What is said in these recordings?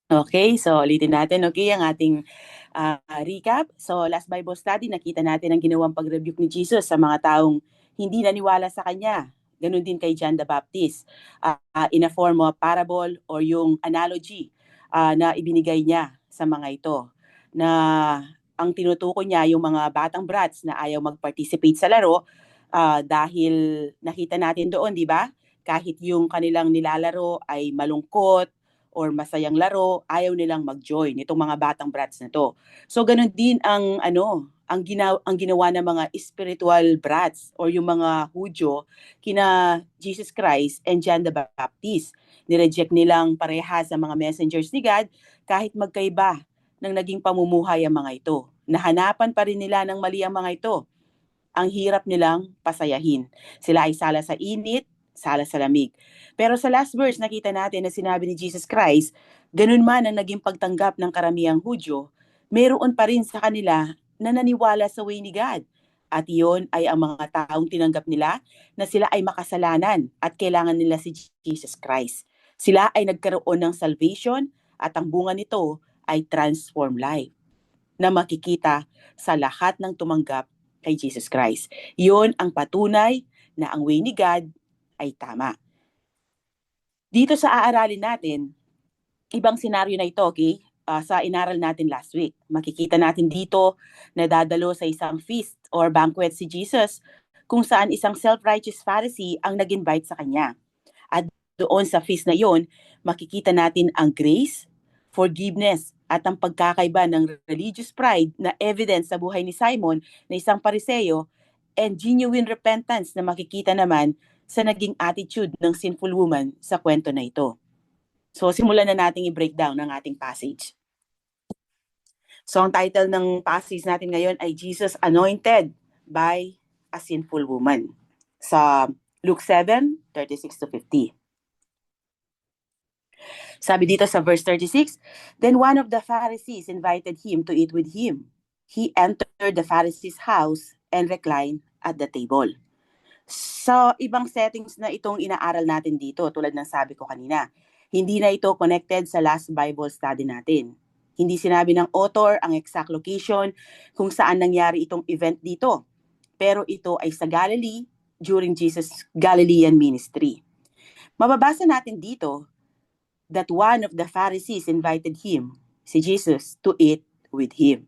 Okay, so ulitin natin, okay, ang ating recap. So last Bible study, nakita natin ang ginawang pag-rebuke ni Jesus sa mga taong hindi naniwala sa Kanya. Ganon din kay John the Baptist, in a form of parable or yung analogy na ibinigay niya sa mga ito. Na ang tinutukoy niya yung mga batang brats na ayaw mag-participate sa laro dahil nakita natin doon, di ba? Kahit yung kanilang nilalaro ay malungkot, or masayang laro, ayaw nilang mag-join itong mga batang brats na to. So ganun din ang ginawa ng mga spiritual brats or yung mga Hudyo kina Jesus Christ and John the Baptist. Nireject nilang parehas sa mga messengers ni God kahit magkaiba ng naging pamumuhay ang mga ito. Nahanapan pa rin nila ng mali ang mga ito. Ang hirap nilang pasayahin. Sila ay sala sa init, sala sa lamig. Pero sa last verse, nakita natin na sinabi ni Jesus Christ, ganun man ang naging pagtanggap ng karamihang Hudyo, meron pa rin sa kanila na naniwala sa way ni God. At iyon ay ang mga taong tinanggap nila na sila ay makasalanan at kailangan nila si Jesus Christ. Sila ay nagkaroon ng salvation at ang bunga nito ay transform life na makikita sa lahat ng tumanggap kay Jesus Christ. Iyon ang patunay na ang way ni God ay tama. Dito sa aaralin natin, ibang senaryo na ito, okay? Sa inaral natin last week. Makikita natin dito na dadalo sa isang feast or banquet si Jesus kung saan isang self-righteous Pharisee ang nag-invite sa kanya. At doon sa feast na yon, makikita natin ang grace, forgiveness, at ang pagkakaiba ng religious pride na evidence sa buhay ni Simon na isang pariseo and genuine repentance na makikita naman sa naging attitude ng sinful woman sa kwento na ito. So simulan na nating i-breakdown ng ating passage. So ang title ng passage natin ngayon ay Jesus Anointed by a Sinful Woman. Sa Luke 7:36-50. Sabi dito sa verse 36, then one of the Pharisees invited him to eat with him. He entered the Pharisee's house and reclined at the table. So, ibang settings na itong inaaral natin dito, tulad ng sabi ko kanina. Hindi na ito connected sa last Bible study natin. Hindi sinabi ng author ang exact location kung saan nangyari itong event dito. Pero ito ay sa Galilee during Jesus' Galilean ministry. Mababasa natin dito that one of the Pharisees invited him, si Jesus, to eat with him.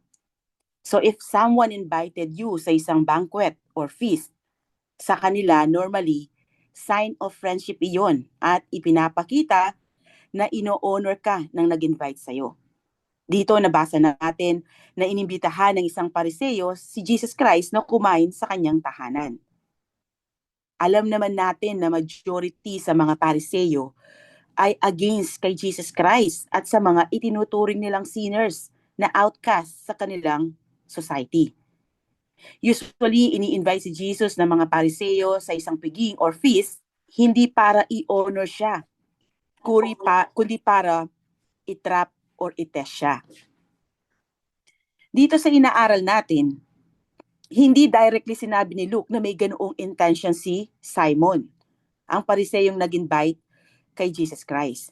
So if someone invited you sa isang banquet or feast, sa kanila normally, sign of friendship iyon at ipinapakita na ino-honor ka ng nag-invite sa'yo. Dito nabasa natin na inimbitahan ng isang pariseo si Jesus Christ na kumain sa kanyang tahanan. Alam naman natin na majority sa mga pariseo ay against kay Jesus Christ at sa mga itinuturing nilang sinners na outcast sa kanilang society. Usually, ini-invite si Jesus ng mga pariseo sa isang piging or feast, hindi para i-honor siya, kundi para i-trap or i-test siya. Dito sa inaaral natin, hindi directly sinabi ni Luke na may ganoong intention si Simon, ang pariseyong nag-invite kay Jesus Christ.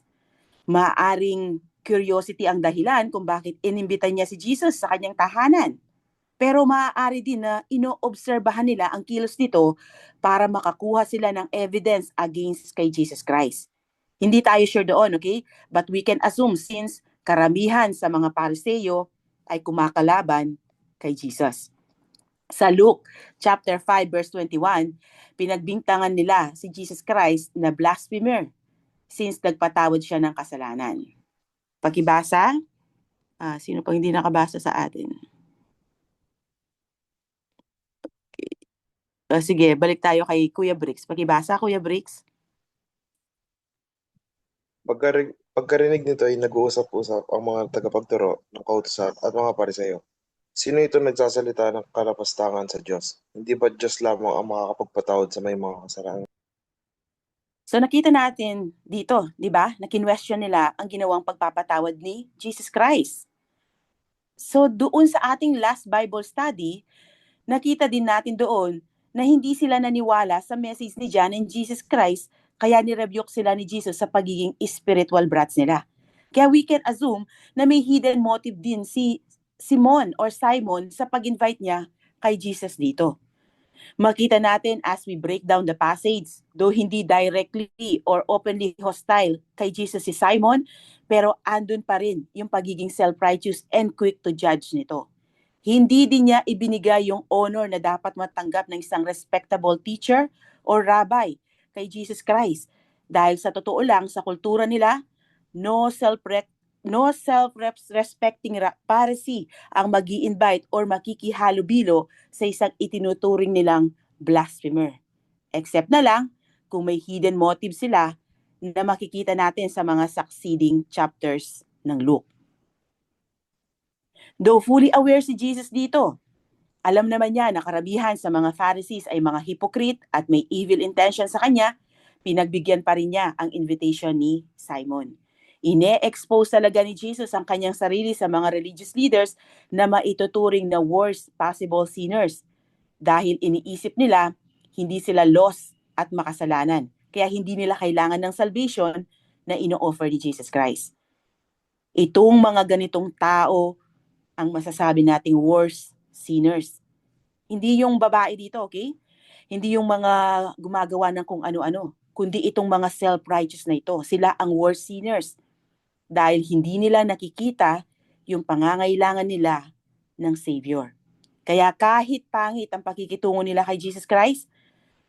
Maaring curiosity ang dahilan kung bakit inimbita niya si Jesus sa kanyang tahanan. Pero maaari din na inoobserbahan nila ang kilos nito para makakuha sila ng evidence against kay Jesus Christ. Hindi tayo sure doon, okay? But we can assume since karamihan sa mga pariseyo ay kumakalaban kay Jesus. Sa Luke chapter 5 verse 21, pinagbintangan nila si Jesus Christ na blasphemer since nagpatawad siya ng kasalanan. Pakibasa, sino pang hindi nakabasa sa atin? Sige, balik tayo kay Kuya Bricks. Pakibasa, Kuya Bricks. Pagkarinig nito ay nag-uusap-usap ang mga tagapagturo ng kautusan at mga pariseyo. Sino ito nagsasalita ng kalapastangan sa Diyos? Hindi ba Diyos lamang ang makakapagpatawad sa may mga kasalanan? So nakita natin dito, di ba, na kinwestiyon nila ang ginawang pagpapatawad ni Jesus Christ. So doon sa ating last Bible study, nakita din natin doon na hindi sila naniwala sa message ni John and Jesus Christ, kaya nirebuke sila ni Jesus sa pagiging spiritual brats nila. Kaya we can assume na may hidden motive din si Simon or Simon sa pag-invite niya kay Jesus dito. Makita natin as we break down the passage, though hindi directly or openly hostile kay Jesus si Simon, pero andun pa rin yung pagiging self-righteous and quick to judge nito. Hindi din niya ibinigay yung honor na dapat matanggap ng isang respectable teacher or rabbi kay Jesus Christ. Dahil sa totoo lang, sa kultura nila, no self-respecting Pharisee ang magi-invite or makikihalubilo sa isang itinuturing nilang blasphemer. Except na lang kung may hidden motive sila na makikita natin sa mga succeeding chapters ng Luke. Though fully aware si Jesus dito, alam naman niya na karamihan sa mga Pharisees ay mga hypocrite at may evil intention sa kanya, pinagbigyan pa rin niya ang invitation ni Simon. Ine-expose talaga ni Jesus ang kanyang sarili sa mga religious leaders na maituturing na worst possible sinners dahil iniisip nila hindi sila lost at makasalanan. Kaya hindi nila kailangan ng salvation na ino-offer ni Jesus Christ. Itong mga ganitong tao ang masasabi nating worst sinners. Hindi yung babae dito, okay? Hindi yung mga gumagawa ng kung ano-ano, kundi itong mga self-righteous na ito. Sila ang worst sinners dahil hindi nila nakikita yung pangangailangan nila ng Savior. Kaya kahit pangit ang pakikitungo nila kay Jesus Christ,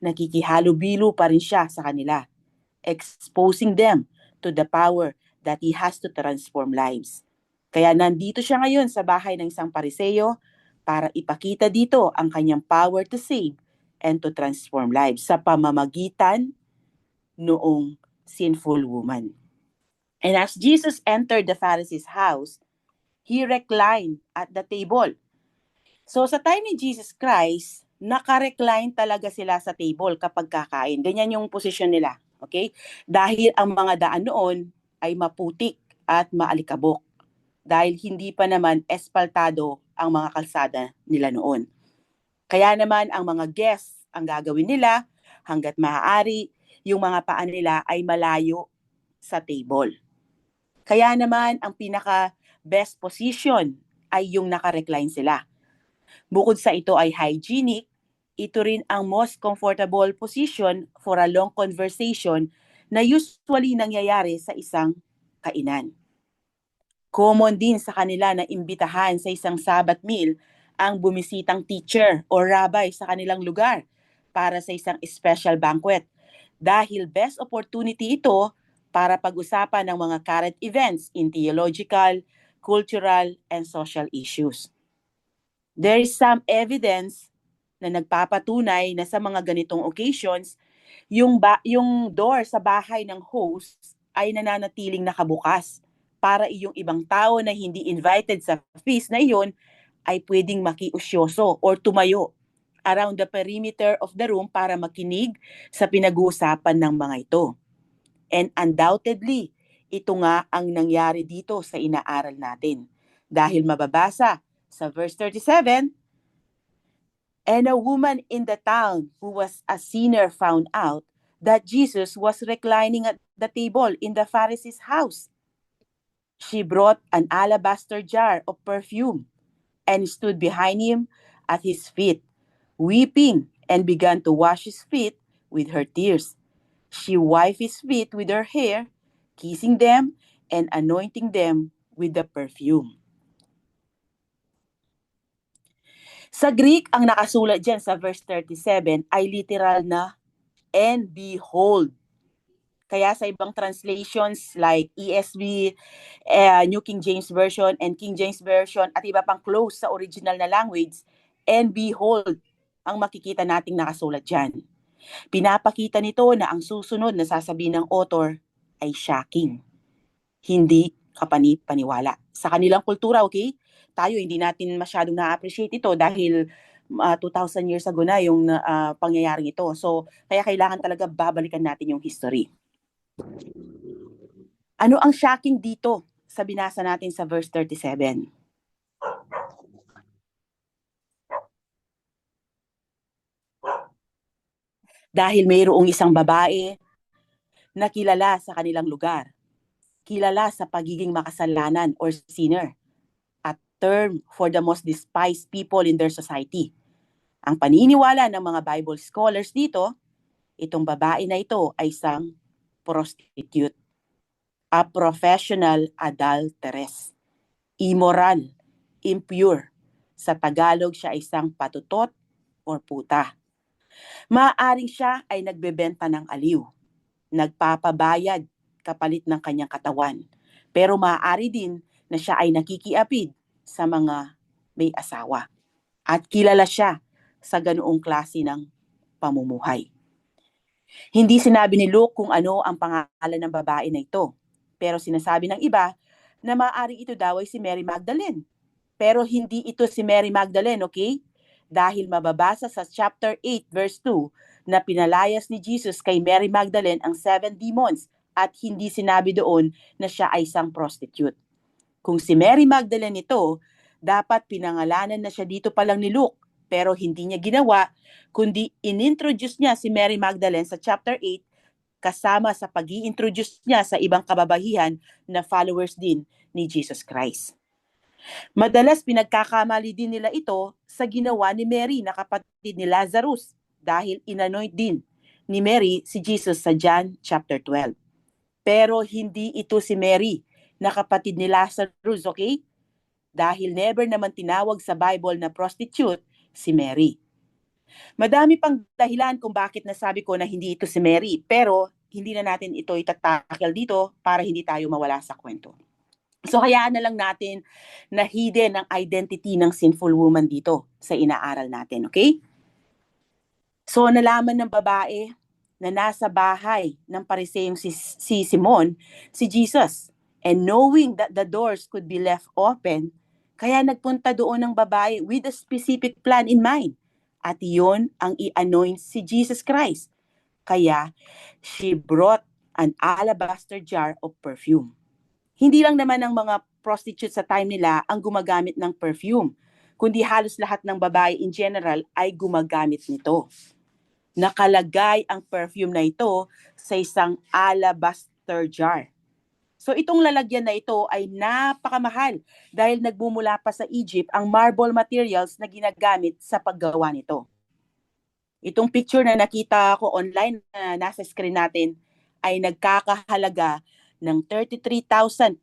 nakikihalubilo pa rin siya sa kanila, exposing them to the power that He has to transform lives. Kaya nandito siya ngayon sa bahay ng isang Pariseo para ipakita dito ang kanyang power to save and to transform lives sa pamamagitan noong sinful woman. And as Jesus entered the Pharisee's house, He reclined at the table. So sa time ni Jesus Christ, naka-recline talaga sila sa table kapag kakain. Ganyan yung posisyon nila. Okay? Dahil ang mga daan noon ay maputik at maalikabok. Dahil hindi pa naman espaltado ang mga kalsada nila noon. Kaya naman ang mga guests, ang gagawin nila hanggat maaari, yung mga paa nila ay malayo sa table. Kaya naman ang pinaka best position ay yung naka-recline sila. Bukod sa ito ay hygienic, ito rin ang most comfortable position for a long conversation na usually nangyayari sa isang kainan. Common din sa kanila na imbitahan sa isang Sabbath meal ang bumisitang teacher o rabbi sa kanilang lugar para sa isang special banquet dahil best opportunity ito para pag-usapan ng mga current events in theological, cultural, and social issues. There is some evidence na nagpapatunay na sa mga ganitong occasions, yung door sa bahay ng host ay nananatiling nakabukas para iyong ibang tao na hindi invited sa feast na iyon ay pwedeng makiusyoso or tumayo around the perimeter of the room para makinig sa pinag-uusapan ng mga ito. And undoubtedly, ito nga ang nangyari dito sa inaaral natin. Dahil mababasa sa verse 37, and a woman in the town who was a sinner found out that Jesus was reclining at the table in the Pharisee's house. She brought an alabaster jar of perfume and stood behind him at his feet, weeping, and began to wash his feet with her tears. She wiped his feet with her hair, kissing them and anointing them with the perfume. Sa Greek, ang nakasulat dyan sa verse 37 ay literal na, and behold. Kaya sa ibang translations like ESV, New King James Version, and King James Version, at iba pang close sa original na language, and behold, ang makikita nating nakasulat dyan. Pinapakita nito na ang susunod na sasabihin ng author ay shocking. Hindi kapani-paniwala. Sa kanilang kultura, okay? Tayo hindi natin masyadong na-appreciate ito dahil 2,000 years ago na yung pangyayaring ito. So, kaya kailangan talaga babalikan natin yung history. Ano ang shocking dito sa binasa natin sa verse 37? Dahil mayroong isang babae na kilala sa kanilang lugar. kilala sa pagiging makasalanan or sinner, a term for the most despised people in their society. Ang paniniwala ng mga Bible scholars dito, itong babae na ito ay isang prostitute, a professional adulteress, immoral, impure. Sa Tagalog, siya ay isang patutot or puta. Maaaring siya ay nagbebenta ng aliw, nagpapabayad kapalit ng kanyang katawan. Pero maaari din na siya ay nakikiapid sa mga may asawa. At kilala siya sa ganoong klase ng pamumuhay. Hindi sinabi ni Luke kung ano ang pangalan ng babae na ito. Pero sinasabi ng iba na maaaring ito daw ay si Mary Magdalene. Pero hindi ito si Mary Magdalene, okay? Dahil mababasa sa chapter 8 verse 2 na pinalayas ni Jesus kay Mary Magdalene ang 7 demons at hindi sinabi doon na siya ay isang prostitute. Kung si Mary Magdalene ito, dapat pinangalanan na siya dito pa lang ni Luke, pero hindi niya ginawa, kundi inintroduce niya si Mary Magdalene sa chapter 8 kasama sa pag-i-introduce niya sa ibang kababahihan na followers din ni Jesus Christ. Madalas pinagkakamali din nila ito sa ginawa ni Mary na kapatid ni Lazarus dahil inanoint din ni Mary si Jesus sa John chapter 12. Pero hindi ito si Mary na kapatid ni Lazarus, okay? Dahil never naman tinawag sa Bible na prostitute si Mary. Madami pang dahilan kung bakit nasabi ko na hindi ito si Mary, pero hindi na natin ito itatakil dito para hindi tayo mawala sa kwento. So hayaan na lang natin na hidden ang identity ng sinful woman dito sa inaaral natin, okay? So nalaman ng babae na nasa bahay ng pariseyong si Simon, si Jesus. And knowing that the doors could be left open, kaya nagpunta doon ng babae with a specific plan in mind. At iyon ang i-anoint si Jesus Christ. Kaya she brought an alabaster jar of perfume. Hindi lang naman ang mga prostitutes sa time nila ang gumagamit ng perfume, kundi halos lahat ng babae in general ay gumagamit nito. Nakalagay ang perfume na ito sa isang alabaster jar. So itong lalagyan na ito ay napakamahal dahil nagmumula pa sa Egypt ang marble materials na ginagamit sa paggawa nito. Itong picture na nakita ko online na nasa screen natin ay nagkakahalaga ng 33,552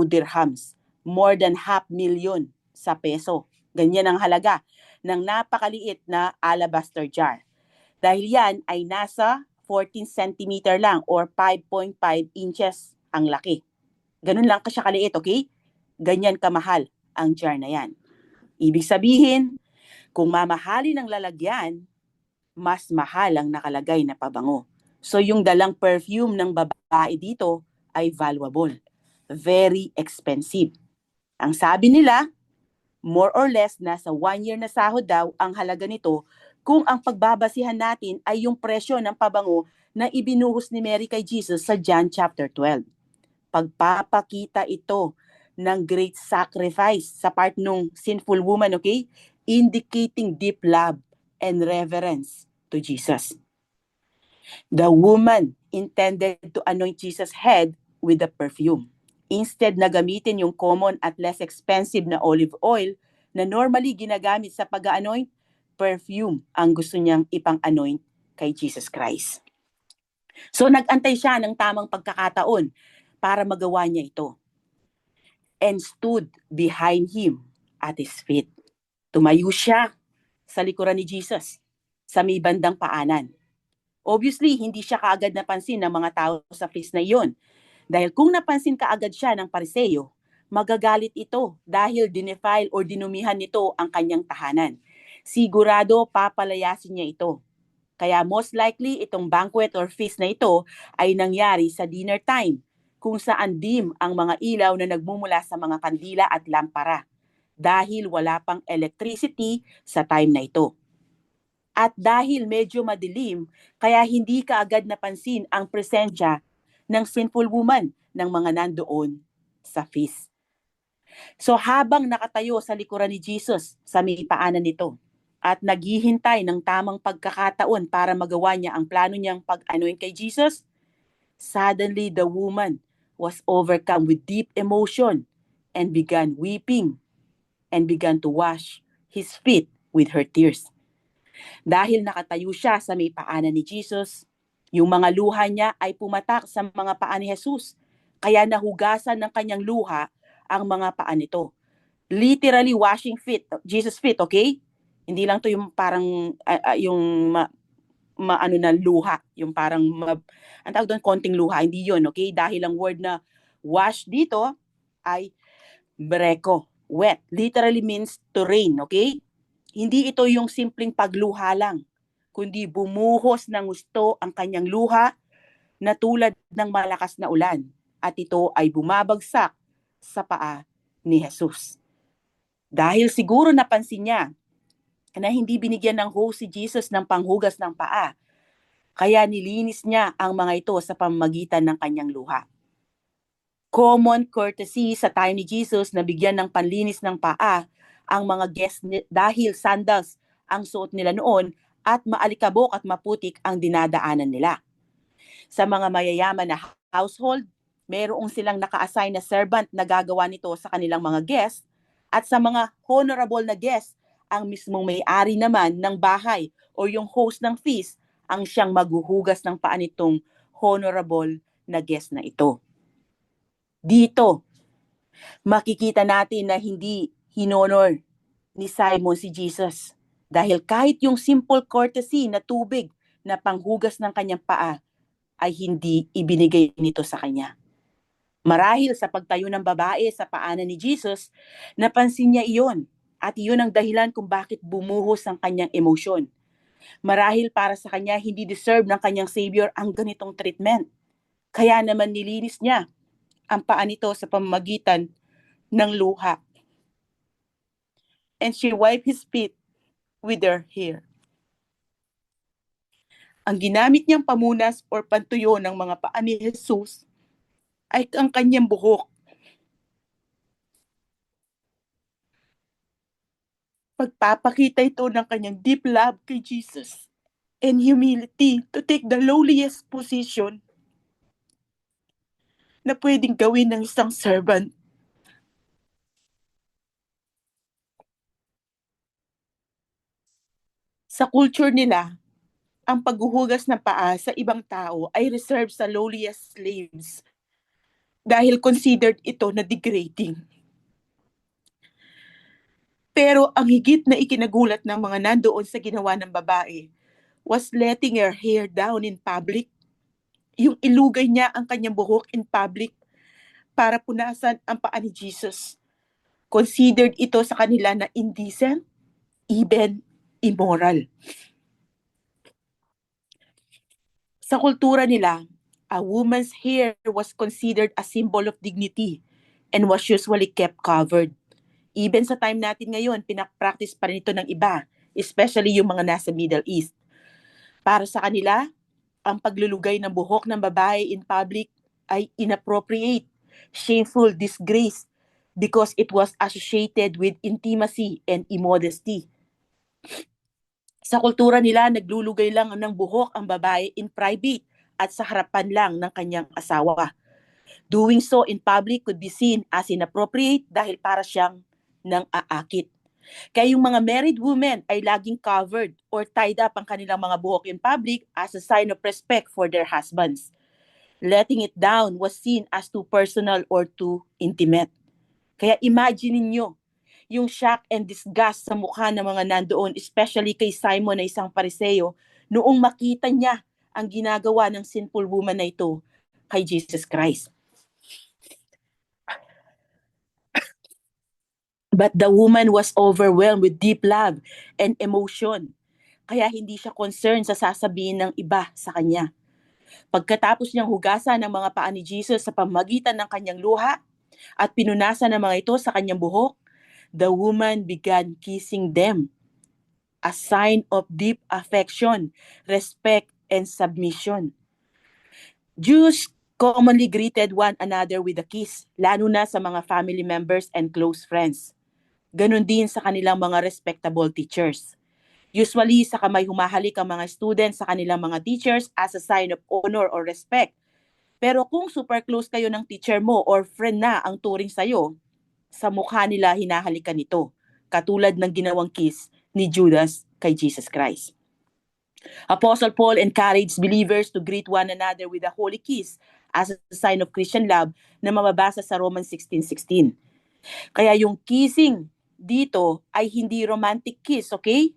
dirhams, more than 500,000 sa peso. Ganyan ang halaga ng napakaliit na alabaster jar. Dahil yan ay nasa 14 centimeter lang or 5.5 inches ang laki. Ganun lang siya kaliit, okay? Ganyan kamahal ang jar na yan. Ibig sabihin, kung mamahalin ang lalagyan, mas mahal ang nakalagay na pabango. So yung dalang perfume ng babae dito ay valuable. Very expensive. Ang sabi nila, more or less nasa 1 year na sahod daw ang halaga nito kung ang pagbabasihan natin ay yung presyo ng pabango na ibinuhos ni Mary kay Jesus sa John chapter 12. Pagpapakita ito ng great sacrifice sa part ng sinful woman, okay? Indicating deep love and reverence to Jesus. The woman intended to anoint Jesus' head with the perfume. Instead na gamitin yung common at less expensive na olive oil na normally ginagamit sa pag-anoint, perfume ang gusto niyang ipang-anoint kay Jesus Christ. So nag-antay siya ng tamang pagkakataon para magawa niya ito. And stood behind him at his feet. Tumayo siya sa likuran ni Jesus sa may bandang paanan. Obviously, hindi siya kaagad napansin ng mga tao sa feast na iyon. Dahil kung napansin kaagad siya ng pariseyo, magagalit ito dahil dinefile or dinumihan nito ang kanyang tahanan. Sigurado papalayasin niya ito. Kaya most likely itong banquet or feast na ito ay nangyari sa dinner time, kung saan dim ang mga ilaw na nagmumula sa mga kandila at lampara dahil wala pang electricity sa time na ito. At dahil medyo madilim, kaya hindi kaagad napansin ang presensya ng sinful woman ng mga nandoon sa feast. So habang nakatayo sa likuran ni Jesus sa may paanan nito at naghihintay ng tamang pagkakataon para magawa niya ang plano niyang pag-anoint kay Jesus, suddenly the woman was overcome with deep emotion and began weeping and began to wash his feet with her tears. Dahil nakatayo siya sa may paanan ni Jesus, yung mga luha niya ay pumatak sa mga paa ni Jesus, kaya nahugasan ng kanyang luha ang mga paa nito. Literally washing feet, Jesus' feet, okay? Hindi lang to yung parang yung maano na luha, yung parang ang tawag doon, konting luha, hindi yun, okay? Dahil ang word na wash dito ay breko, wet. Literally means to rain, okay? Hindi ito yung simpleng pagluha lang, kundi bumuhos ng gusto ang kanyang luha na tulad ng malakas na ulan. At ito ay bumabagsak sa paa ni Jesus. Dahil siguro napansin niya na hindi binigyan ng host si Jesus ng panghugas ng paa, kaya nilinis niya ang mga ito sa pamamagitan ng kanyang luha. Common courtesy sa time ni Jesus na bigyan ng panlinis ng paa ang mga guests dahil sandals ang suot nila noon at maalikabok at maputik ang dinadaanan nila. Sa mga mayayaman na household, mayroong silang naka-assign na servant na gagawa nito sa kanilang mga guests, at sa mga honorable na guests, ang mismong may-ari naman ng bahay o yung host ng feast ang siyang maghuhugas ng paa nitong honorable na guest na ito. Dito, makikita natin na hindi hinonor ni Simon si Jesus. Dahil kahit yung simple courtesy na tubig na panghugas ng kanyang paa ay hindi ibinigay nito sa kanya. Marahil sa pagtayo ng babae sa paanan ni Jesus, napansin niya iyon at iyon ang dahilan kung bakit bumuhos ang kanyang emosyon. Marahil para sa kanya hindi deserve ng kanyang Savior ang ganitong treatment. Kaya naman nilinis niya ang paa nito sa pamamagitan ng luha. And she wiped his feet with her hair. Ang ginamit niyang pamunas or pantuyo ng mga paa ni Jesus ay ang kanyang buhok. Pagpapakita ito ng kanyang deep love kay Jesus and humility to take the lowliest position na pwedeng gawin ng isang servant. Sa culture nila, ang paghuhugas ng paa sa ibang tao ay reserved sa lowliest slaves dahil considered ito na degrading. Pero ang higit na ikinagulat ng mga nandoon sa ginawa ng babae was letting her hair down in public. Yung ilugay niya ang kanyang buhok in public para punasan ang paa ni Jesus. Considered ito sa kanila na indecent, even immoral. Sa kultura nila, a woman's hair was considered a symbol of dignity and was usually kept covered. Even sa time natin ngayon, pinapractice pa rin ito ng iba, especially yung mga nasa Middle East. Para sa kanila, ang paglulugay ng buhok ng babae in public ay inappropriate, shameful, disgrace, because it was associated with intimacy and immodesty. Sa kultura nila, naglulugay lang ng buhok ang babae in private at sa harapan lang ng kanyang asawa. Doing so in public could be seen as inappropriate dahil para siyang nang aakit. Kaya yung mga married women ay laging covered or tied up ang kanilang mga buhok in public as a sign of respect for their husbands. Letting it down was seen as too personal or too intimate. Kaya imagine niyo yung shock and disgust sa mukha ng mga nandoon, especially kay Simon na isang Pariseo, noong makita niya ang ginagawa ng sinful woman na ito kay Jesus Christ. But the woman was overwhelmed with deep love and emotion. Kaya hindi siya concerned sa sasabihin ng iba sa kanya. Pagkatapos niyang hugasan ng mga paa ni Jesus sa pamamagitan ng kanyang luha at pinunasan ng mga ito sa kanyang buhok, the woman began kissing them, a sign of deep affection, respect, and submission. Jews commonly greeted one another with a kiss, lalo na sa mga family members and close friends. Ganon din sa kanilang mga respectable teachers. Usually, sa kamay humahalik ang mga students sa kanilang mga teachers as a sign of honor or respect. Pero kung super close kayo ng teacher mo or friend na ang turing sa'yo, sa mukha nila hinahalikan nito, katulad ng ginawang kiss ni Judas kay Jesus Christ. Apostle Paul encouraged believers to greet one another with a holy kiss as a sign of Christian love na mababasa sa Romans 16:16. Kaya yung kissing dito ay hindi romantic kiss, okay?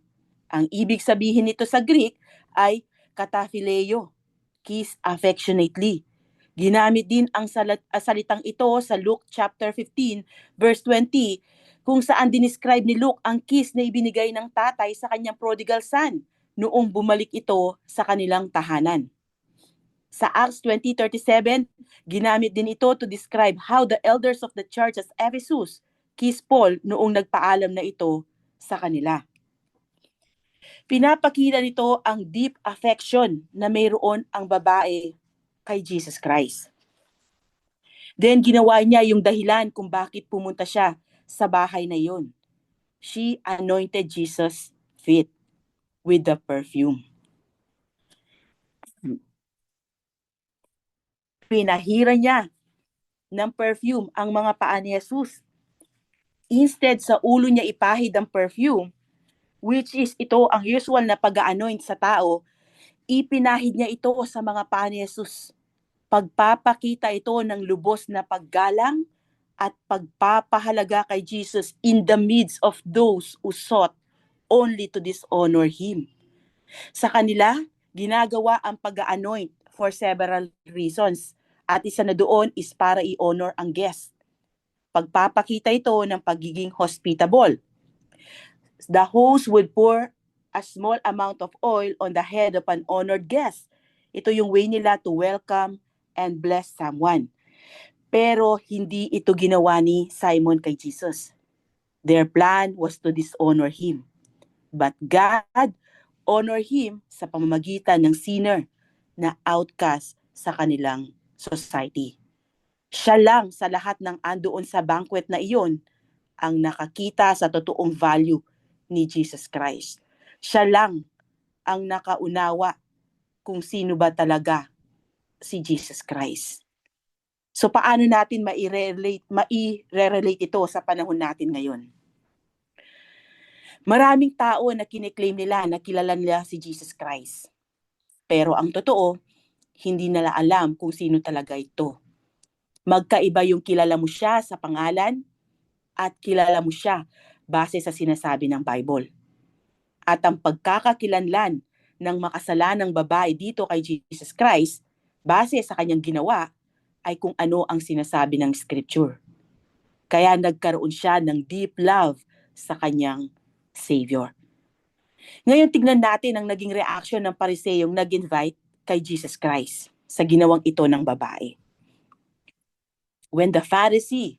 Ang ibig sabihin nito sa Greek ay kataphileo, kiss affectionately. Ginamit din ang salitang ito sa Luke chapter 15 verse 20 kung saan dinescribe ni Luke ang kiss na ibinigay ng tatay sa kanyang prodigal son noong bumalik ito sa kanilang tahanan. Sa Acts 20:37, ginamit din ito to describe how the elders of the church at Ephesus kissed Paul noong nagpaalam na ito sa kanila. Pinapakita nito ang deep affection na mayroon ang babae kay Jesus Christ. Then ginawa niya yung dahilan kung bakit pumunta siya sa bahay na yun. She anointed Jesus' feet with the perfume. Pinahira niya ng perfume ang mga paa ni Jesus. Instead sa ulo niya ipahid ang perfume, which is ito ang usual na pag-anoint sa tao, ipinahid niya ito sa mga paa ni Jesus. Pagpapakita ito ng lubos na paggalang at pagpapahalaga kay Jesus in the midst of those who sought only to dishonor Him. Sa kanila, ginagawa ang pag-anoint for several reasons. At isa na doon is para i-honor ang guest. Pagpapakita ito ng pagiging hospitable. The host would pour a small amount of oil on the head of an honored guest. Ito yung way nila to welcome and bless someone. Pero hindi ito ginawa ni Simon kay Jesus. Their plan was to dishonor Him. But God honored Him sa pamamagitan ng sinner na outcast sa kanilang society. Siya lang sa lahat ng andoon sa banquet na iyon ang nakakita sa totoong value ni Jesus Christ. Siya lang ang nakaunawa kung sino ba talaga si Jesus Christ. So paano natin mai-relate ito sa panahon natin ngayon? Maraming tao na kiniklaim nila na kilala nila si Jesus Christ. Pero ang totoo, hindi nila alam kung sino talaga ito. Magkaiba yung kilala mo siya sa pangalan at kilala mo siya base sa sinasabi ng Bible. At ang pagkakakilanlan ng makasalanang babae dito kay Jesus Christ base sa kanyang ginawa ay kung ano ang sinasabi ng Scripture. Kaya nagkaroon siya ng deep love sa kanyang Savior. Ngayon tignan natin ang naging reaction ng Pariseyong nag-invite kay Jesus Christ sa ginawang ito ng babae. When the Pharisee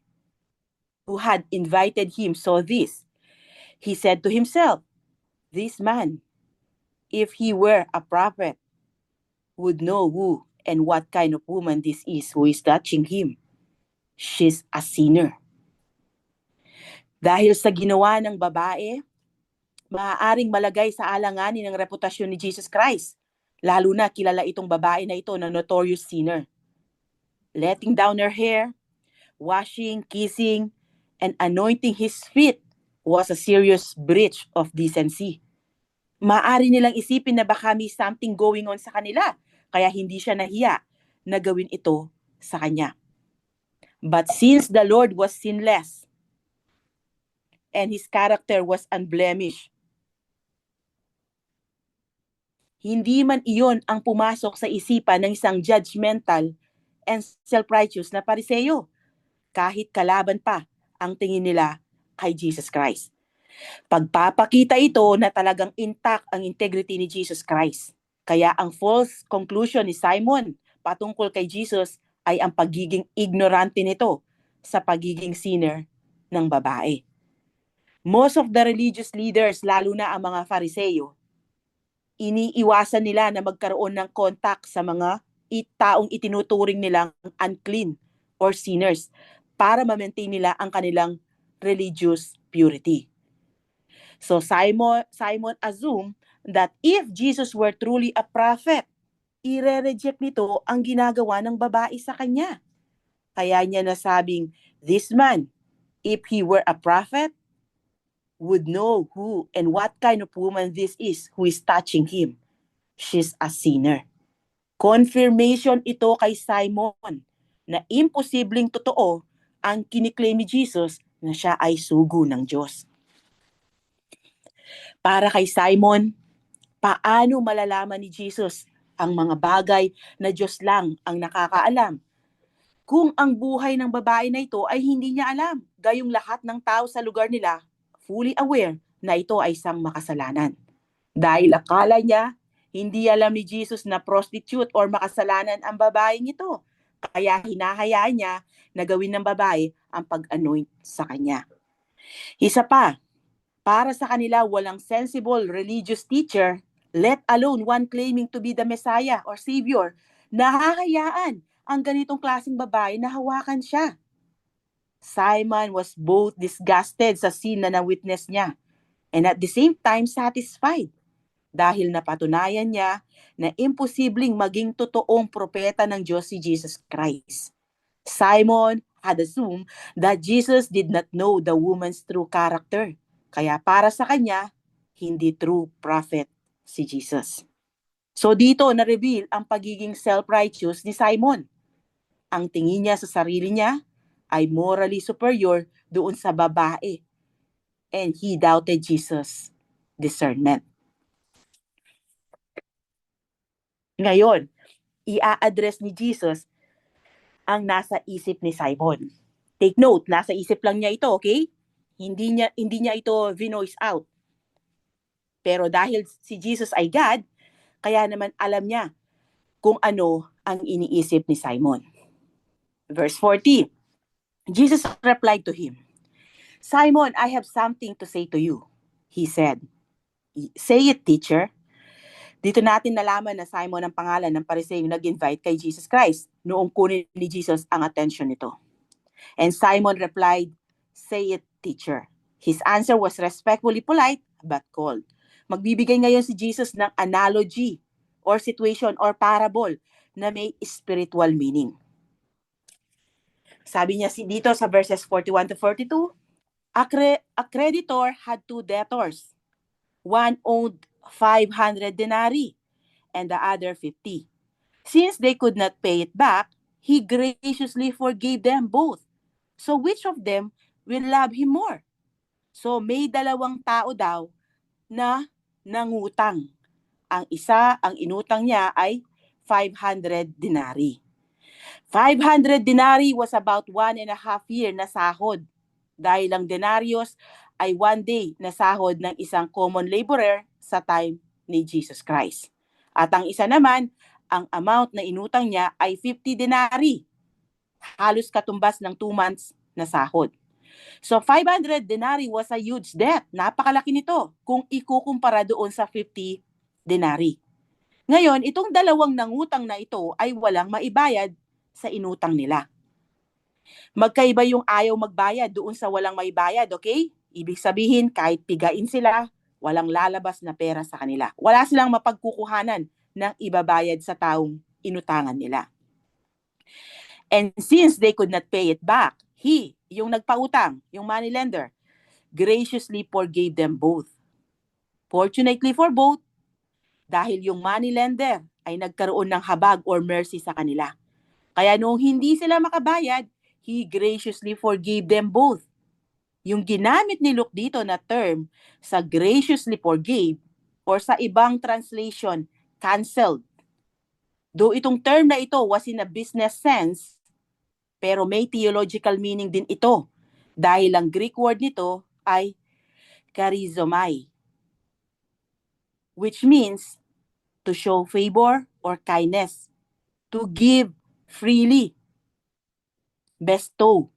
who had invited him saw this, he said to himself, "This man, if he were a prophet, would know who and what kind of woman this is who is touching him. She's a sinner." Dahil sa ginawa ng babae, maaaring malagay sa alanganin ng reputasyon ni Jesus Christ. Lalo na kilala itong babae na ito na notorious sinner. Letting down her hair, washing, kissing, and anointing his feet was a serious breach of decency. Maaari nilang isipin na baka may something going on sa kanila, kaya hindi siya nahiya na gawin ito sa kanya. But since the Lord was sinless and His character was unblemished, hindi man iyon ang pumasok sa isipan ng isang judgmental and self-righteous na Pariseyo, kahit kalaban pa ang tingin nila kay Jesus Christ. Pagpapakita ito na talagang intact ang integrity ni Jesus Christ. Kaya ang false conclusion ni Simon patungkol kay Jesus ay ang pagiging ignorante nito sa pagiging sinner ng babae. Most of the religious leaders, lalo na ang mga Fariseyo, iniiwasan nila na magkaroon ng contact sa mga taong itinuturing nilang unclean or sinners para ma-maintain nila ang kanilang religious purity. So Simon assumed that if Jesus were truly a prophet, ire-reject nito ang ginagawa ng babae sa kanya. Kaya niya nasabing, this man, if he were a prophet, would know who and what kind of woman this is who is touching him. She's a sinner. Confirmation ito kay Simon na imposibleng totoo ang kiniklaim ni Jesus na siya ay sugo ng Diyos. Para kay Simon, paano malalaman ni Jesus ang mga bagay na Diyos lang ang nakakaalam? Kung ang buhay ng babae na ito ay hindi niya alam, gayong lahat ng tao sa lugar nila fully aware na ito ay isang makasalanan. Dahil akala niya, hindi alam ni Jesus na prostitute or makasalanan ang babaeng ito. Kaya hinahayaan niya na gawin ng babae ang pag-anoint sa kanya. Isa pa, para sa kanila walang sensible religious teacher, let alone one claiming to be the Messiah or Savior, nahahayaan ang ganitong klaseng babae na hawakan siya. Simon was both disgusted sa sin na na-witness niya and at the same time satisfied dahil napatunayan niya na imposibleng maging totoong propeta ng Diyos si Jesus Christ. Simon had assumed that Jesus did not know the woman's true character. Kaya para sa kanya, hindi true prophet si Jesus. So dito na-reveal ang pagiging self-righteous ni Simon. Ang tingin niya sa sarili niya ay morally superior doon sa babae. And he doubted Jesus' discernment. Ngayon, i-address ni Jesus ang nasa isip ni Simon. Take note, nasa isip lang niya ito, okay? Hindi niya ito vinoice out. Pero dahil si Jesus ay God, kaya naman alam niya kung ano ang iniisip ni Simon. Verse 40, Jesus replied to him, Simon, I have something to say to you. He said, say it, teacher. Dito natin nalaman na Simon ang pangalan ng Pariseo nag-invite kay Jesus Christ noong kunin ni Jesus ang attention nito. And Simon replied, say it, teacher. His answer was respectfully polite but cold. Magbibigay ngayon si Jesus ng analogy or situation or parable na may spiritual meaning. Sabi niya dito sa verses 41 to 42, a creditor had two debtors. One owed 500 denarii and the other 50. Since they could not pay it back, he graciously forgave them both. So which of them will love him more? So may dalawang tao daw na nangutang. Ang isa, ang inutang niya ay 500 denarii. 500 denarii was about 1.5 year na sahod. Dahil ang denarios ay 1 day na sahod ng isang common laborer sa time ni Jesus Christ. At ang isa naman, ang amount na inutang niya ay 50 denarii. Halos katumbas ng 2 months na sahod. So 500 denarii was a huge debt. Napakalaki nito kung ikukumpara doon sa 50 denarii. Ngayon, itong dalawang nangutang na ito ay walang maibayad sa inutang nila. Magkaiba yung ayaw magbayad doon sa walang maibayad, okay? Ibig sabihin, kahit pigain sila, walang lalabas na pera sa kanila. Wala silang mapagkukuhanan ng ibabayad sa taong inutangan nila. And since they could not pay it back, he, yung nagpautang, yung moneylender, graciously forgave them both. Fortunately for both, dahil yung moneylender ay nagkaroon ng habag or mercy sa kanila. Kaya noong hindi sila makabayad, he graciously forgave them both. Yung ginamit ni Luke dito na term sa graciously forgave or sa ibang translation, canceled. Though itong term na ito was in a business sense, pero may theological meaning din ito dahil ang Greek word nito ay charizomai, which means to show favor or kindness, to give freely, bestow,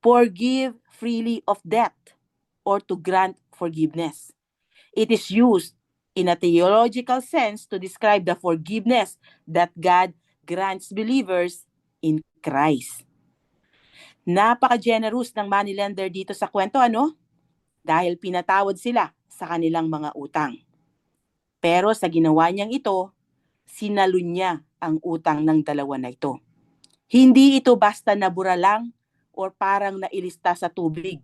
forgive freely of debt, or to grant forgiveness. It is used in a theological sense to describe the forgiveness that God grants believers in Christ. Napaka-generous ng moneylender dito sa kwento, ano? Dahil pinatawad sila sa kanilang mga utang. Pero sa ginawa niyang ito, sinalun niya ang utang ng dalawa na ito. Hindi ito basta nabura lang or parang nailista sa tubig,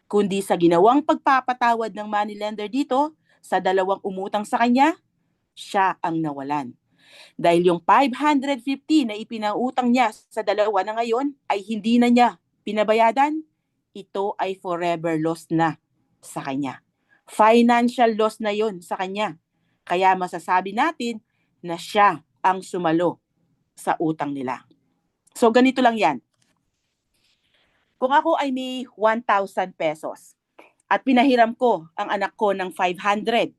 kundi sa ginawang pagpapatawad ng moneylender dito sa dalawang umutang sa kanya, siya ang nawalan. Dahil yung 550 na ipinautang niya sa dalawa na ngayon ay hindi na niya pinabayadan, ito ay forever lost na sa kanya. Financial loss na yon sa kanya. Kaya masasabi natin na siya ang sumalo sa utang nila. So ganito lang yan. Kung ako ay may 1,000 pesos at pinahiram ko ang anak ko ng 500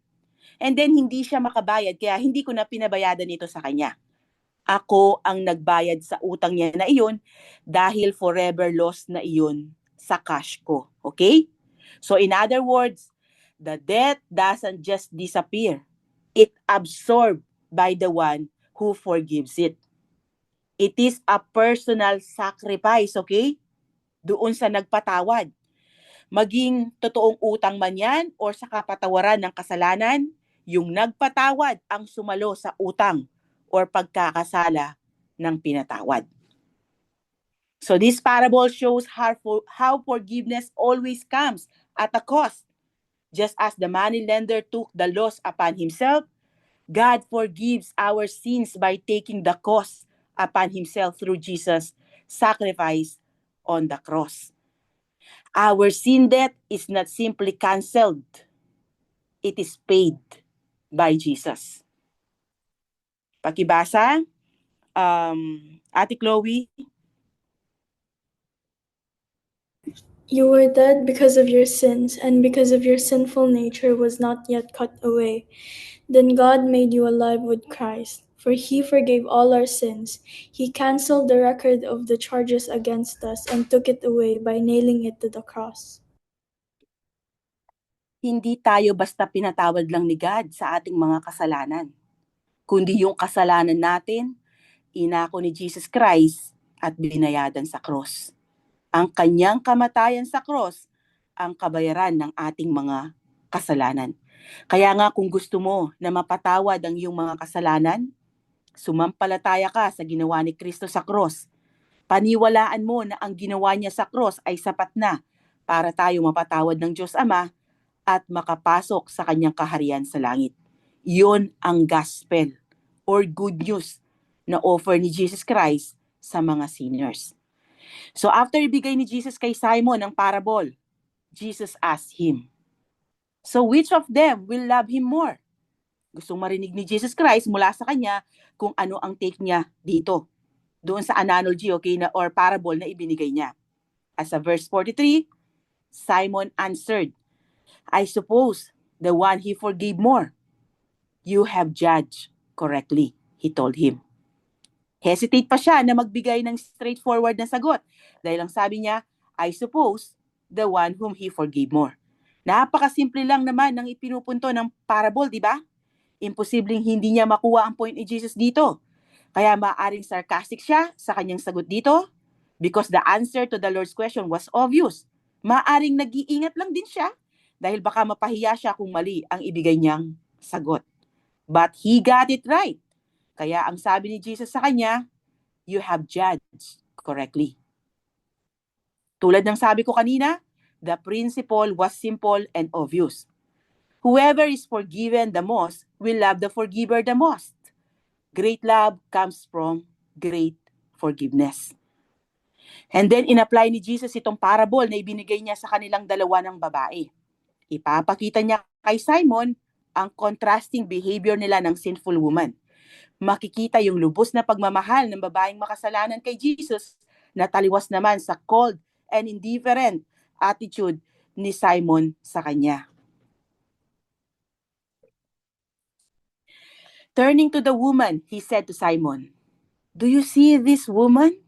and then hindi siya makabayad kaya hindi ko na pinabayadan ito sa kanya. Ako ang nagbayad sa utang niya na iyon dahil forever lost na iyon sa cash ko. Okay? So in other words, the debt doesn't just disappear. It absorbed by the one who forgives it. It is a personal sacrifice, okay? Doon sa nagpatawad. Maging totoong utang man yan o sa kapatawaran ng kasalanan, yung nagpatawad ang sumalo sa utang or pagkakasala ng pinatawad. So this parable shows how forgiveness always comes at a cost. Just as the moneylender took the loss upon himself, God forgives our sins by taking the cost upon himself through Jesus' sacrifice on the cross. Our sin debt is not simply canceled. It is paid by Jesus. Pakibasa, Ate Chloe. You were dead because of your sins, and because of your sinful nature was not yet cut away. Then God made you alive with Christ, for he forgave all our sins. He canceled the record of the charges against us and took it away by nailing it to the cross. Hindi tayo basta pinatawad lang ni God sa ating mga kasalanan, kundi yung kasalanan natin, inako ni Jesus Christ at binayadan sa cross. Ang kanyang kamatayan sa cross ang kabayaran ng ating mga kasalanan. Kaya nga kung gusto mo na mapatawad ang iyong mga kasalanan, sumampalataya ka sa ginawa ni Kristo sa cross. Paniwalaan mo na ang ginawa niya sa cross ay sapat na para tayo mapatawad ng Diyos Ama at makapasok sa kanyang kaharian sa langit. Iyon ang gospel or good news na offer ni Jesus Christ sa mga sinners. So after ibigay ni Jesus kay Simon ang parable, Jesus asked him, so which of them will love him more? Gustong marinig ni Jesus Christ mula sa kanya kung ano ang take niya dito. Doon sa analogy, okay, na, or parable na ibinigay niya. As sa verse 43, Simon answered, I suppose the one he forgave more. You have judged correctly, he told him. Hesitate pa siya na magbigay ng straightforward na sagot dahil ang sabi niya, I suppose the one whom he forgave more. Napakasimple lang naman ng ipinupunto ng parable, di ba? Imposibleng hindi niya makuha ang point ni Jesus dito. Kaya maaaring sarcastic siya sa kanyang sagot dito because the answer to the Lord's question was obvious. Maaaring nag-iingat lang din siya dahil baka mapahiya siya kung mali ang ibigay niyang sagot. But he got it right. Kaya ang sabi ni Jesus sa kanya, you have judged correctly. Tulad ng sabi ko kanina, the principle was simple and obvious. Whoever is forgiven the most will love the forgiver the most. Great love comes from great forgiveness. And then in-apply ni Jesus itong parable na ibinigay niya sa kanilang dalawa ng babae. Ipapakita niya kay Simon ang contrasting behavior nila ng sinful woman. Makikita yung lubos na pagmamahal ng babaeng makasalanan kay Jesus na taliwas naman sa cold and indifferent attitude ni Simon sa kanya. Turning to the woman, he said to Simon, do you see this woman?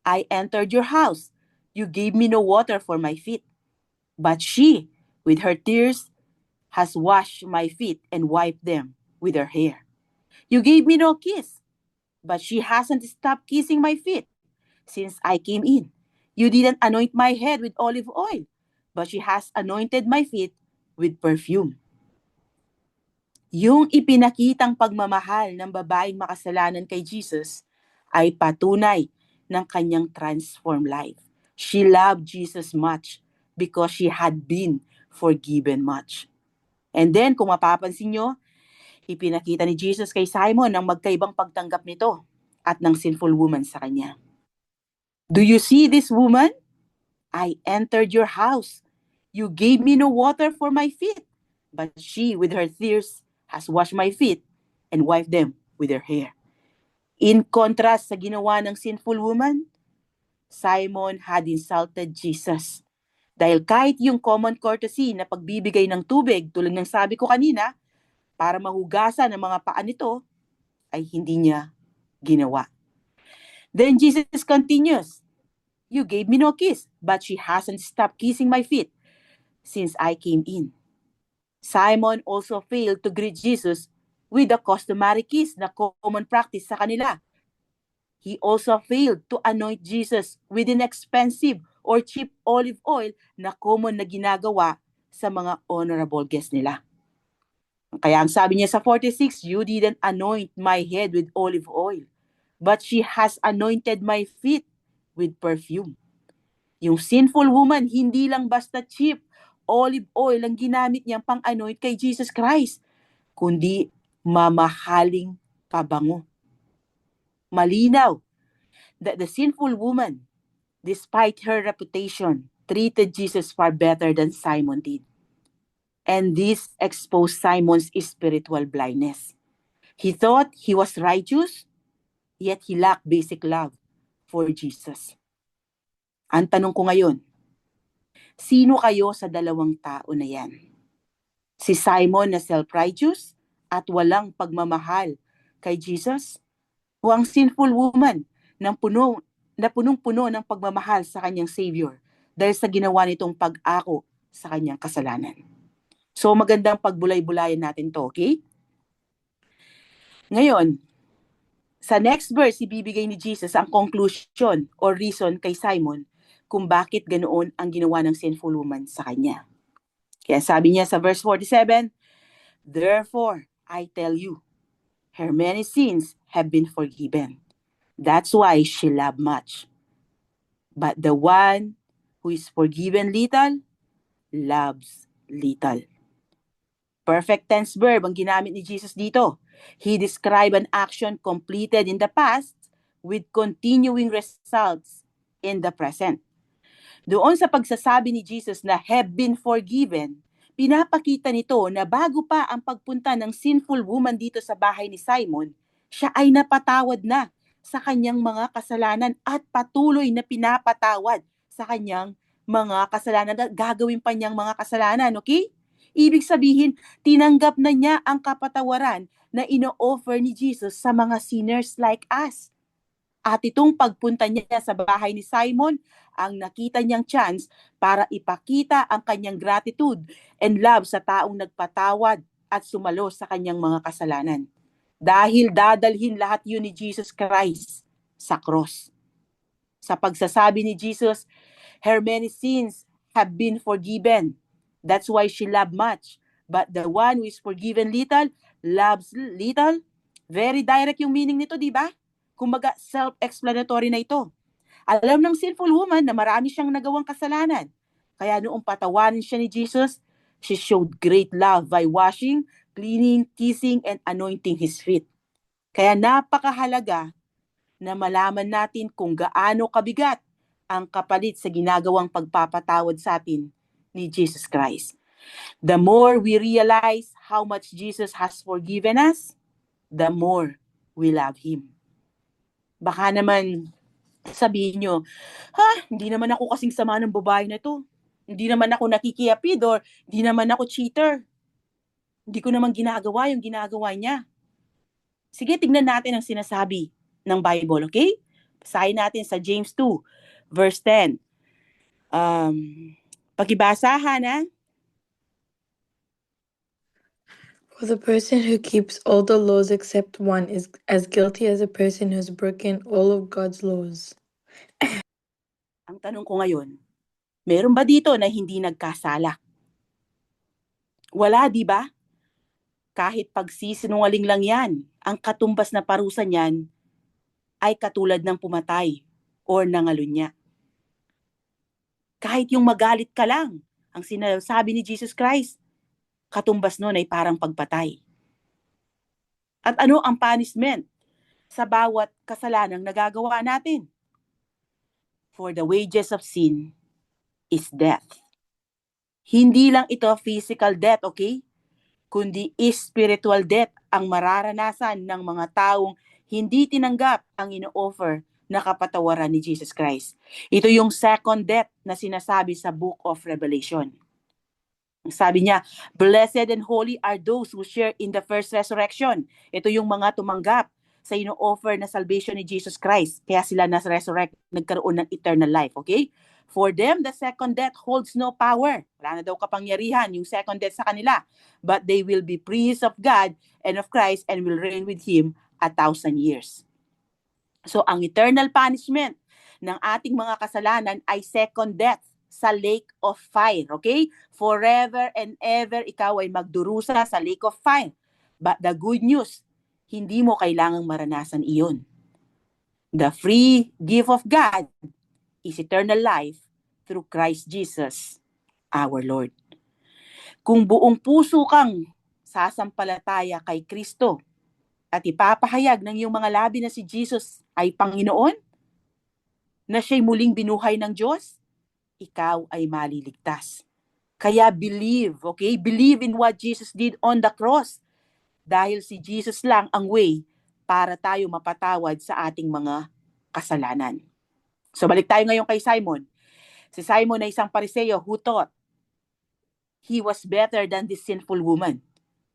I entered your house. You gave me no water for my feet. But she, with her tears, has washed my feet and wiped them with her hair. You gave me no kiss, but she hasn't stopped kissing my feet since I came in. You didn't anoint my head with olive oil, but she has anointed my feet with perfume. Yung ipinakitang pagmamahal ng babaeng makasalanan kay Jesus ay patunay ng kanyang transformed life. She loved Jesus much because she had been forgiven much. And then, kung mapapansin nyo, ipinakita ni Jesus kay Simon ang magkaibang pagtanggap nito at ng sinful woman sa kanya. Do you see this woman? I entered your house. You gave me no water for my feet, but she, with her tears, has washed my feet and wiped them with her hair. In contrast sa ginawa ng sinful woman, Simon had insulted Jesus. Dahil kahit yung common courtesy na pagbibigay ng tubig, tulad ng sabi ko kanina, para mahugasan ang mga paa nito, ay hindi niya ginawa. Then Jesus continues, you gave me no kiss, but she hasn't stopped kissing my feet since I came in. Simon also failed to greet Jesus with the customary kiss na common practice sa kanila. He also failed to anoint Jesus with an expensive or cheap olive oil na common na ginagawa sa mga honorable guests nila. Kaya ang sabi niya sa 46, you didn't anoint my head with olive oil, but she has anointed my feet with perfume. Yung sinful woman, hindi lang basta cheap olive oil ang ginamit niyang pang-anoint kay Jesus Christ, kundi mamahaling pabango. Malinaw that the sinful woman, despite her reputation, treated Jesus far better than Simon did. And this exposed Simon's spiritual blindness. He thought he was righteous, yet he lacked basic love for Jesus. Ang tanong ko ngayon, sino kayo sa dalawang tao na yan? Si Simon na self-righteous at walang pagmamahal kay Jesus? O ang sinful woman na punong-puno ng pagmamahal sa kanyang Savior dahil sa ginawa nitong pag-ako sa kanyang kasalanan? So magandang pagbulay-bulayan natin to, okay? Ngayon, sa next verse, ibibigay ni Jesus ang conclusion or reason kay Simon kung bakit ganoon ang ginawa ng sinful woman sa kanya. Kaya sabi niya sa verse 47, therefore, I tell you, her many sins have been forgiven. That's why she loved much. But the one who is forgiven little, loves little. Perfect tense verb ang ginamit ni Jesus dito. He described an action completed in the past with continuing results in the present. Doon sa pagsasabi ni Jesus na have been forgiven, pinapakita nito na bago pa ang pagpunta ng sinful woman dito sa bahay ni Simon, siya ay napatawad na sa kanyang mga kasalanan at patuloy na pinapatawad sa kanyang mga kasalanan at gagawin pa niyang mga kasalanan, okay? Ibig sabihin, tinanggap na niya ang kapatawaran na ino-offer ni Jesus sa mga sinners like us. At itong pagpunta niya sa bahay ni Simon, ang nakita niyang chance para ipakita ang kanyang gratitude and love sa taong nagpatawad at sumalo sa kanyang mga kasalanan. Dahil dadalhin lahat yun ni Jesus Christ sa cross. Sa pagsasabi ni Jesus, her many sins have been forgiven. That's why she loved much. But the one who is forgiven little, loves little. Very direct yung meaning nito, di ba? Kumbaga, self-explanatory na ito. Alam ng sinful woman na marami siyang nagawang kasalanan. Kaya noong patawanin siya ni Jesus, she showed great love by washing, cleaning, kissing, and anointing his feet. Kaya napakahalaga na malaman natin kung gaano kabigat ang kapalit sa ginagawang pagpapatawad sa atin ni Jesus Christ. The more we realize how much Jesus has forgiven us, the more we love Him. Baka naman sabihin nyo, hindi naman ako kasing sama ng babae na to. Hindi naman ako nakikiyapid or hindi naman ako cheater. Hindi ko naman ginagawa yung ginagawa niya. Sige, tignan natin ang sinasabi ng Bible, okay? Basahin natin sa James 2, verse 10. Pakibasahan, ha? For the person who keeps all the laws except one is as guilty as a person who has broken all of God's laws. Ang tanong ko ngayon, meron ba dito na hindi nagkasala? Wala, di ba? Kahit pagsisinungaling lang yan, ang katumbas na parusa niyan ay katulad ng pumatay or nangalunya. Kahit yung magalit ka lang, ang sinasabi ni Jesus Christ, katumbas nun ay parang pagpatay. At ano ang punishment sa bawat kasalanang nagagawa natin? For the wages of sin is death. Hindi lang ito physical death, okay? Kundi spiritual death ang mararanasan ng mga taong hindi tinanggap ang ino-offer na kapatawaran ni Jesus Christ. Ito yung second death na sinasabi sa Book of Revelation. Sabi niya, blessed and holy are those who share in the first resurrection. Ito yung mga tumanggap sa ino-offer na salvation ni Jesus Christ. Kaya sila nas-resurrect, nagkaroon ng eternal life, okay? For them, the second death holds no power. Wala na daw kapangyarihan yung second death sa kanila. But they will be priests of God and of Christ and will reign with Him 1,000 years. So, ang eternal punishment ng ating mga kasalanan ay second death sa lake of fire, okay? Forever and ever, ikaw ay magdurusa sa lake of fire. But the good news, hindi mo kailangang maranasan iyon. The free gift of God is eternal life through Christ Jesus, our Lord. Kung buong puso kang sasampalataya kay Kristo at ipapahayag ng iyong mga labi na si Jesus ay Panginoon, na siya'y muling binuhay ng Diyos, ikaw ay maliligtas. Kaya believe, okay? Believe in what Jesus did on the cross. Dahil si Jesus lang ang way para tayo mapatawad sa ating mga kasalanan. So balik tayo ngayon kay Simon. Si Simon ay isang Pariseo who thought he was better than this sinful woman.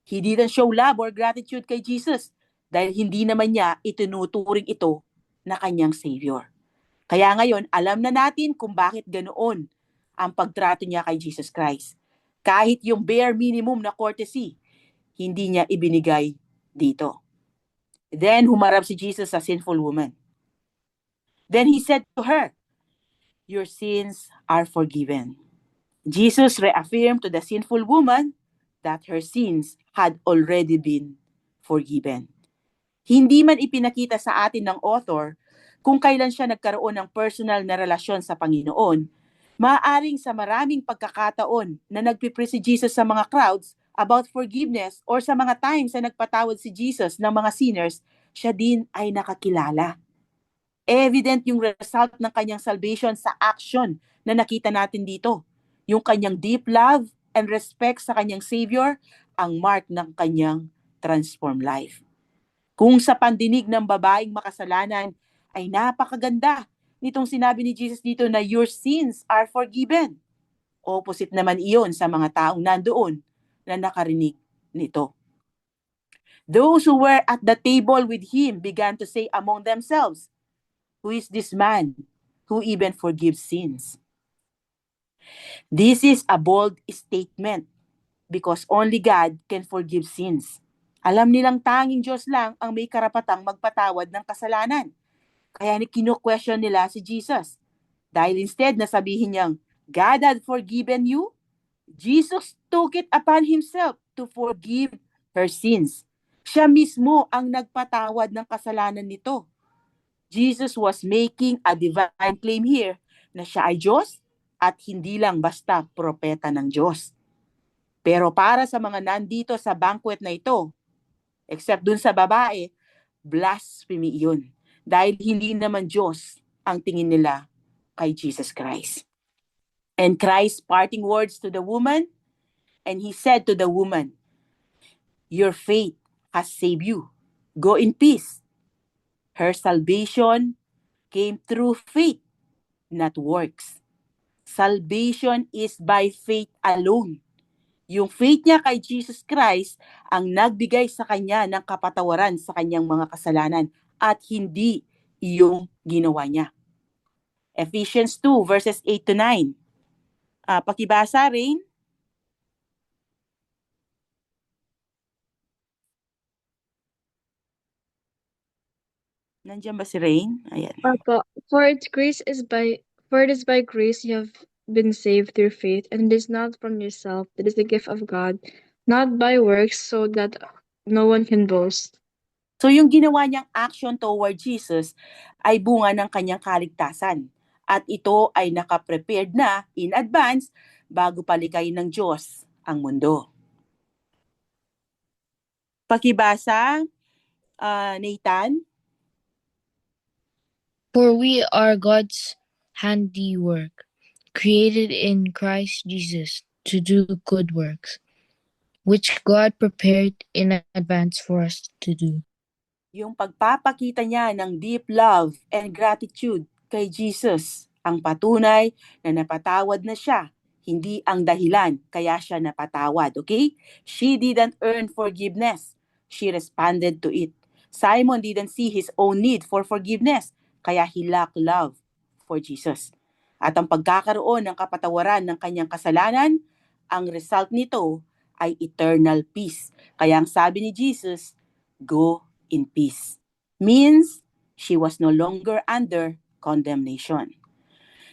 He didn't show love or gratitude kay Jesus dahil hindi naman niya itinuturing ito na kanyang Savior. Kaya ngayon, alam na natin kung bakit ganoon ang pagtrato niya kay Jesus Christ. Kahit yung bare minimum na courtesy, hindi niya ibinigay dito. Then, humarap si Jesus sa sinful woman. Then he said to her, your sins are forgiven. Jesus reaffirmed to the sinful woman that her sins had already been forgiven. Hindi man ipinakita sa atin ng author kung kailan siya nagkaroon ng personal na relasyon sa Panginoon, maaaring sa maraming pagkakataon na nagpipre si Jesus sa mga crowds about forgiveness or sa mga times na nagpatawad si Jesus ng mga sinners, siya din ay nakakilala. Evident yung result ng kanyang salvation sa action na nakita natin dito. Yung kanyang deep love and respect sa kanyang Savior, ang mark ng kanyang transformed life. Kung sa pandinig ng babaeng makasalanan ay napakaganda nitong sinabi ni Jesus dito na your sins are forgiven. Opposite naman iyon sa mga taong nandoon na nakarinig nito. Those who were at the table with him began to say among themselves, who is this man who even forgives sins? This is a bold statement because only God can forgive sins. Alam nilang tanging Diyos lang ang may karapatang magpatawad ng kasalanan. Kaya kino-question nila si Jesus. Dahil instead na sabihin niyang, God had forgiven you, Jesus took it upon himself to forgive her sins. Siya mismo ang nagpatawad ng kasalanan nito. Jesus was making a divine claim here na siya ay Diyos at hindi lang basta propeta ng Diyos. Pero para sa mga nandito sa banquet na ito, except dun sa babae, blasphemy yun. Dahil hindi naman Diyos ang tingin nila kay Jesus Christ. And Christ's parting words to the woman, and he said to the woman, your faith has saved you. Go in peace. Her salvation came through faith, not works. Salvation is by faith alone. Yung faith niya kay Jesus Christ ang nagbigay sa kanya ng kapatawaran sa kanyang mga kasalanan at hindi yung ginawa niya. Ephesians 2 verses 8 to 9. Pakibasa, Rain. Nandiyan ba si Rain? Ayan. For it is by grace you have been saved through faith, and it is not from yourself, it is the gift of God, not by works, so that no one can boast. So yung ginawa niyang action toward Jesus ay bunga ng kanyang kaligtasan. At ito ay nakaprepared na in advance bago palikayin ng Diyos ang mundo. Pakibasa, Nathan. For we are God's handiwork, created in Christ Jesus to do good works, which God prepared in advance for us to do. Yung pagpapakita niya ng deep love and gratitude kay Jesus ang patunay na napatawad na siya, hindi ang dahilan kaya siya napatawad, okay? She didn't earn forgiveness. She responded to it. Simon didn't see his own need for forgiveness, kaya he lacked love for Jesus. At ang pagkakaroon ng kapatawaran ng kanyang kasalanan, ang result nito ay eternal peace. Kaya ang sabi ni Jesus, go in peace. Means she was no longer under condemnation.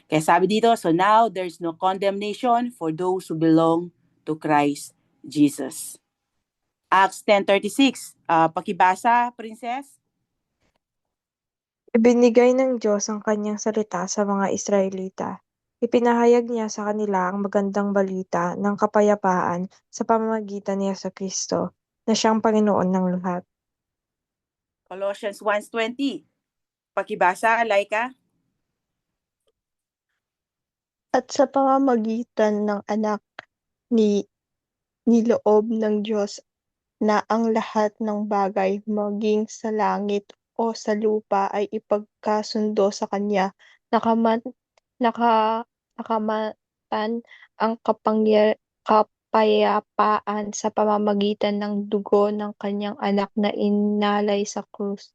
Kaya sabi dito, so now there's no condemnation for those who belong to Christ Jesus. Acts 10:36. Pakibasa, Princess. Ibinigay ng Diyos ang kanyang salita sa mga Israelita. Ipinahayag niya sa kanila ang magandang balita ng kapayapaan sa pamamagitan ni Jesucristo, na siyang Panginoon ng lahat. Colossians 1:20. Pakibasa, Laika. At sa pamamagitan ng anak niloob ng Diyos na ang lahat ng bagay maging sa langit o sa lupa ay ipagkasundo sa Kanya, nakamatan ang kapayapaan sa pamamagitan ng dugo ng Kanyang anak na inalay sa krus.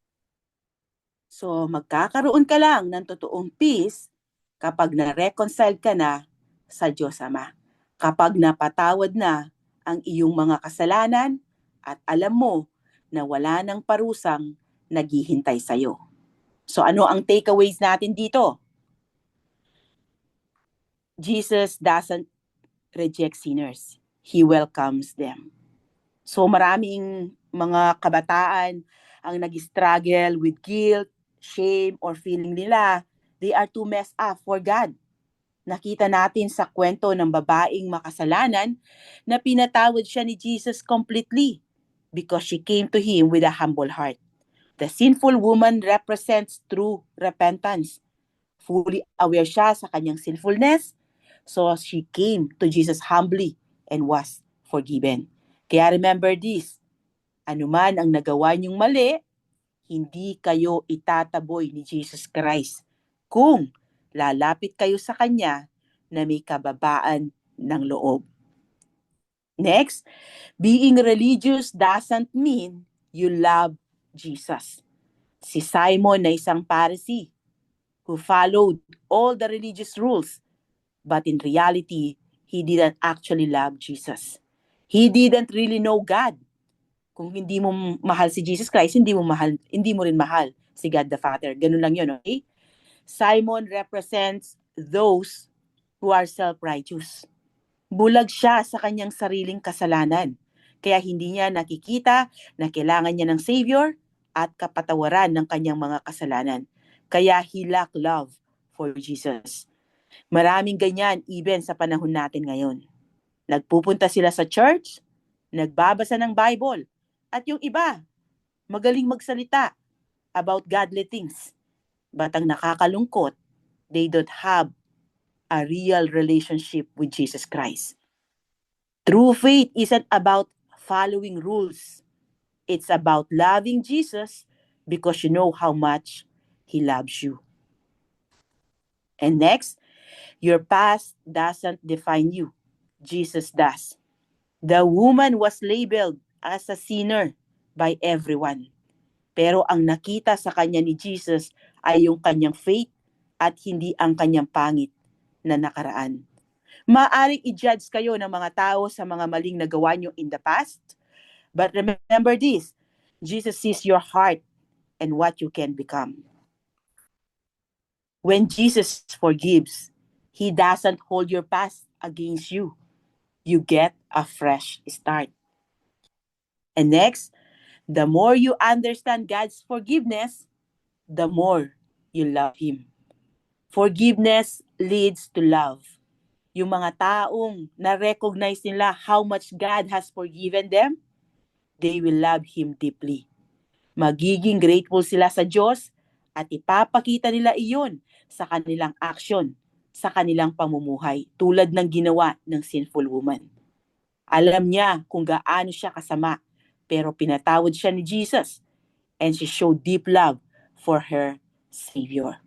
So magkakaroon ka lang ng totoong peace kapag na-reconcile ka na sa Diyos Ama. Kapag napatawad na ang iyong mga kasalanan at alam mo na wala ng parusang naghihintay sa'yo. So ano ang takeaways natin dito? Jesus doesn't reject sinners. He welcomes them. So maraming mga kabataan ang nag-struggle with guilt, shame, or feeling nila they are too messed up for God. Nakita natin sa kwento ng babaeng makasalanan na pinatawad siya ni Jesus completely because she came to Him with a humble heart. The sinful woman represents true repentance. Fully aware siya sa kanyang sinfulness, so she came to Jesus humbly and was forgiven. Kaya remember this, anuman ang nagawa niyong mali, hindi kayo itataboy ni Jesus Christ kung lalapit kayo sa Kanya na may kababaan ng loob. Next, being religious doesn't mean you love Jesus. Si Simon na isang Pharisee who followed all the religious rules, but in reality, he didn't actually love Jesus. He didn't really know God. Kung hindi mo mahal si Jesus Christ, hindi mo rin mahal si God the Father. Ganun lang yun, okay? Simon represents those who are self-righteous. Bulag siya sa kanyang sariling kasalanan. Kaya hindi niya nakikita na kailangan niya ng Savior at kapatawaran ng kanyang mga kasalanan. Kaya he lacked love for Jesus. Maraming ganyan even sa panahon natin ngayon. Nagpupunta sila sa church, nagbabasa ng Bible, at yung iba, magaling magsalita about godly things. But ang nakakalungkot, they don't have a real relationship with Jesus Christ. True faith isn't about following rules. It's about loving Jesus because you know how much He loves you. And next, your past doesn't define you. Jesus does. The woman was labeled as a sinner by everyone. Pero ang nakita sa kanya ni Jesus ay yung kanyang faith at hindi ang kanyang pangit na nakaraan. Maaring i-judge kayo ng mga tao sa mga maling nagawa nyo in the past. But remember this, Jesus sees your heart and what you can become. When Jesus forgives, He doesn't hold your past against you. You get a fresh start. And next, the more you understand God's forgiveness, the more you love Him. Forgiveness leads to love. Yung mga taong na-recognize nila how much God has forgiven them, they will love Him deeply. Magiging grateful sila sa Diyos at ipapakita nila iyon sa kanilang action, sa kanilang pamumuhay, tulad ng ginawa ng sinful woman. Alam niya kung gaano siya kasama, pero pinatawad siya ni Jesus and she showed deep love for her Savior.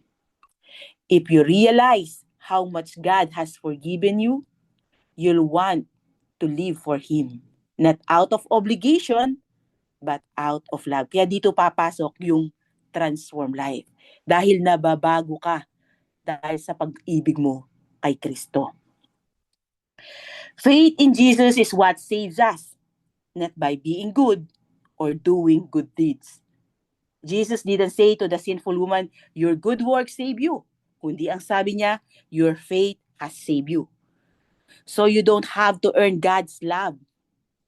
If you realize how much God has forgiven you, you'll want to live for Him. Not out of obligation, but out of love. Kaya dito papasok yung transform life. Dahil nababago ka dahil sa pag-ibig mo kay Kristo. Faith in Jesus is what saves us, not by being good or doing good deeds. Jesus didn't say to the sinful woman, your good works save you. Kundi ang sabi niya, your faith has saved you. So you don't have to earn God's love.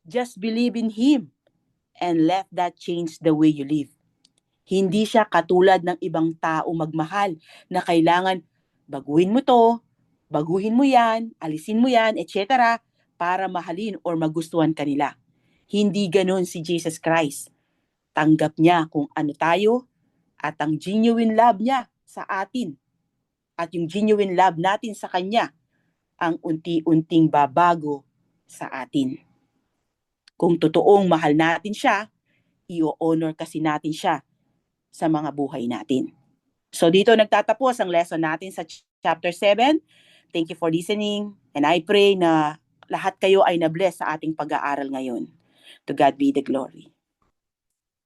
Just believe in Him and let that change the way you live. Hindi siya katulad ng ibang tao magmahal na kailangan baguhin mo to, baguhin mo yan, alisin mo yan, etc. para mahalin or magustuhan kanila. Hindi ganun si Jesus Christ. Tanggap niya kung ano tayo at ang genuine love niya sa atin at yung genuine love natin sa Kanya ang unti-unting babago sa atin. Kung totoong mahal natin siya, i-honor kasi natin siya sa mga buhay natin. So dito nagtatapos ang lesson natin sa chapter 7. Thank you for listening and I pray na lahat kayo ay na-bless sa ating pag-aaral ngayon. To God be the glory.